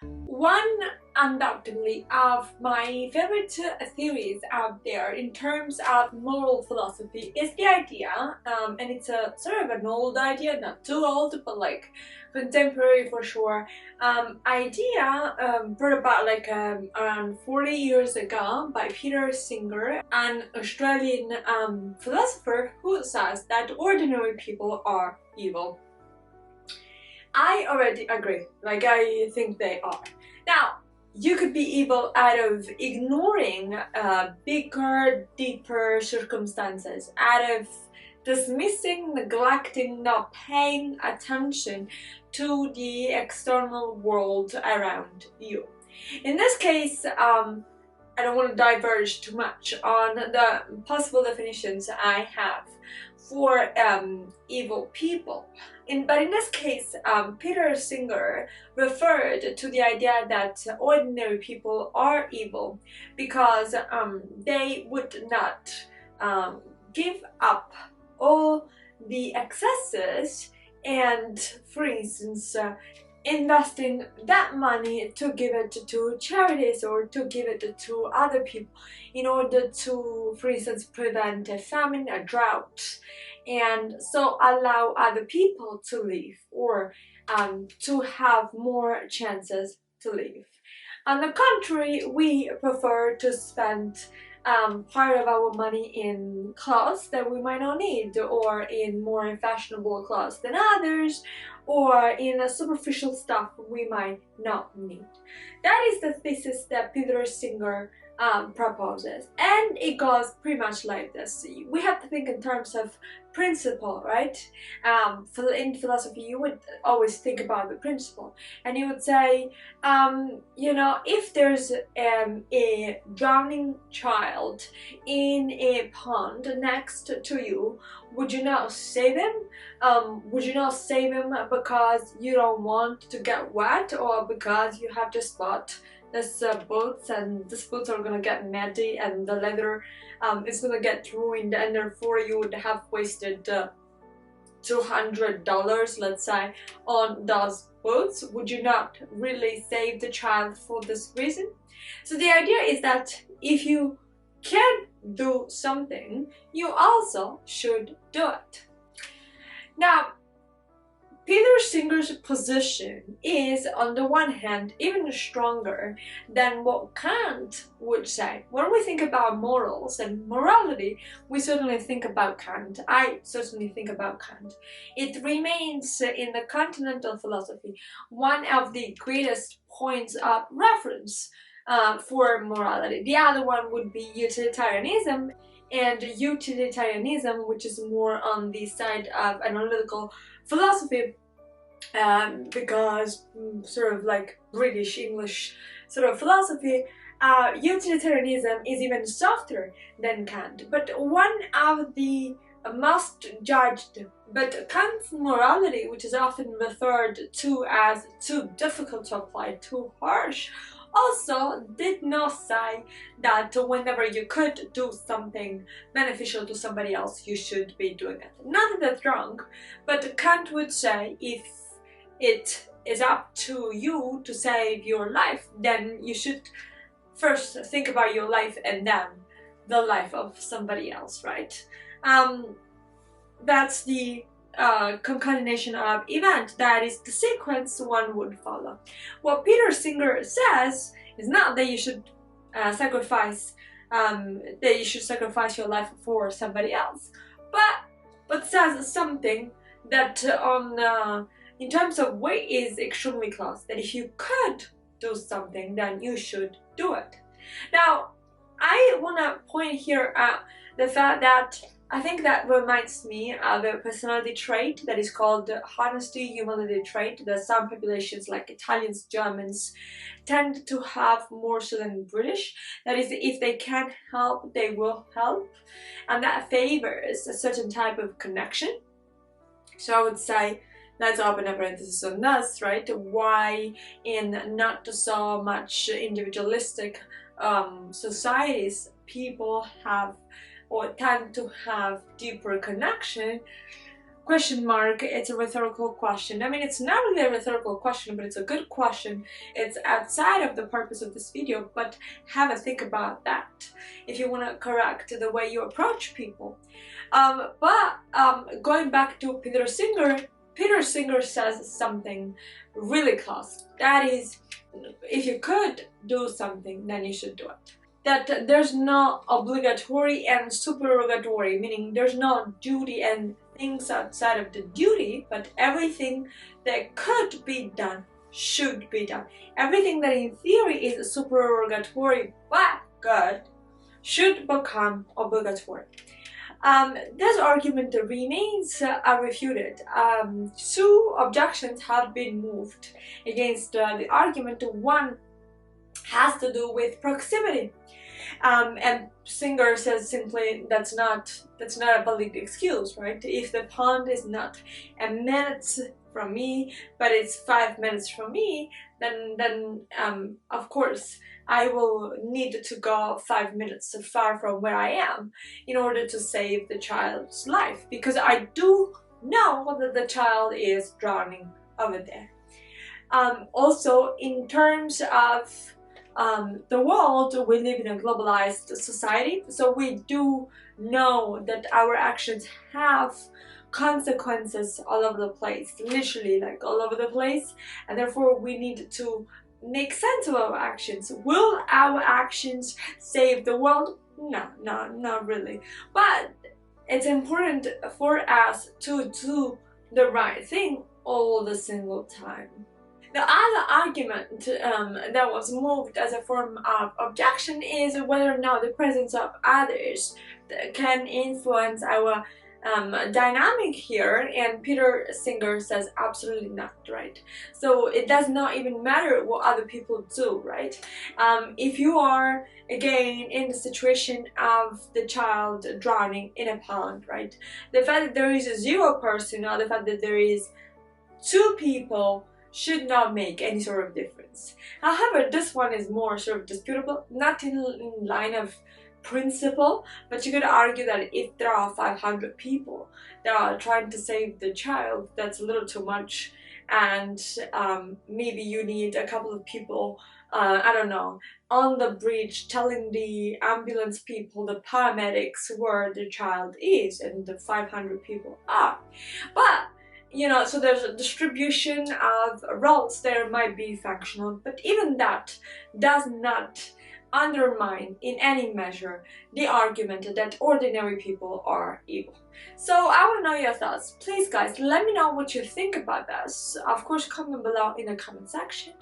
One undoubtedly of my favorite theories out there in terms of moral philosophy is the idea, and it's a sort of an old idea, not too old, but like contemporary for sure, idea brought about like around 40 years ago by Peter Singer, an Australian philosopher who says that ordinary people are evil. I already agree, like I think they are. Now, you could be evil out of ignoring bigger, deeper circumstances, out of dismissing, neglecting, not paying attention to the external world around you. In this case, I don't want to diverge too much on the possible definitions I have for evil people. But in this case, Peter Singer referred to the idea that ordinary people are evil because they would not give up all the excesses and, for instance, investing that money to give it to charities or to give it to other people in order to, for instance, prevent a famine, a drought, and so allow other people to live or to have more chances to live. On the contrary, we prefer to spend part of our money in clothes that we might not need, or in more fashionable clothes than others, or in superficial stuff we might not need. That is the thesis that Peter Singer proposes, and it goes pretty much like this. We have to think in terms of principle, right? In philosophy, you would always think about the principle, and you would say, you know, if there's a drowning child in a pond next to you, would you not save him? Would you not save him because you don't want to get wet, or because you have just bought this boots, and these boots are gonna get muddy and the leather is gonna get ruined, and therefore you would have wasted $200, let's say, on those boots? Would you not really save the child for this reason? So the idea is that if you can do something, you also should do it. Now, Peter Singer's position is, on the one hand, even stronger than what Kant would say. When we think about morals and morality, we certainly think about Kant. I certainly think about Kant. It remains, in the continental philosophy, one of the greatest points of reference for morality. The other one would be utilitarianism, and utilitarianism, which is more on the side of analytical philosophy, because sort of like British English sort of philosophy, utilitarianism is even softer than Kant. But one of the most judged, but Kant's morality, which is often referred to as too difficult to apply, too harsh, also did not say that whenever you could do something beneficial to somebody else, you should be doing it. Not that that's wrong, but Kant would say if it is up to you to save your life, then you should first think about your life and then the life of somebody else, right? That's the concatenation of event, that is the sequence one would follow. What Peter Singer says is not that you should sacrifice your life for somebody else, but says something that in terms of way is extremely close, that if you could do something, then you should do it. Now, I want to point here at the fact that I think that reminds me of a personality trait that is called the honesty humility trait, that some populations like Italians, Germans tend to have more so than British. That is, if they can help, they will help, and that favors a certain type of connection. So I would say, let's open a parenthesis on this, right? Why in not so much individualistic societies people have or tend to have deeper connection, question mark, it's a rhetorical question. I mean, it's not really a rhetorical question, but it's a good question. It's outside of the purpose of this video, but have a think about that if you want to correct the way you approach people. Going back to Peter Singer says something really close. That is, if you could do something, then you should do it. That there's no obligatory and supererogatory, meaning there's no duty and things outside of the duty, but everything that could be done should be done. Everything that in theory is supererogatory but good should become obligatory. This argument remains refuted. Two objections have been moved against the argument. One has to do with proximity. And Singer says simply that's not a valid excuse, right? If the pond is not a minute from me, but it's 5 minutes from me, then of course I will need to go 5 minutes far from where I am in order to save the child's life, because I do know that the child is drowning over there. Also, in terms of the world, we live in a globalized society, so we do know that our actions have consequences all over the place, literally like all over the place, and therefore we need to make sense of our actions. Will our actions save the world? No, not really. But it's important for us to do the right thing all the single time. The other argument that was moved as a form of objection is whether or not the presence of others can influence our dynamic here, and Peter Singer says absolutely not, right? So it does not even matter what other people do, right? If you are again in the situation of the child drowning in a pond, right? The fact that there is a 0 person or the fact that there is 2 people should not make any sort of difference. However, this one is more sort of disputable, not in line of principle, but you could argue that if there are 500 people that are trying to save the child, that's a little too much, and maybe you need a couple of people, I don't know, on the bridge telling the ambulance people, the paramedics, where the child is and the 500 people are. But you know, so there's a distribution of roles there might be functional, but even that does not undermine in any measure the argument that ordinary people are evil. So I want to know your thoughts. Please guys, let me know what you think about this. Of course, comment below in the comment section,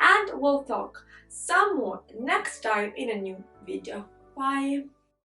and we'll talk some more next time in a new video. Bye!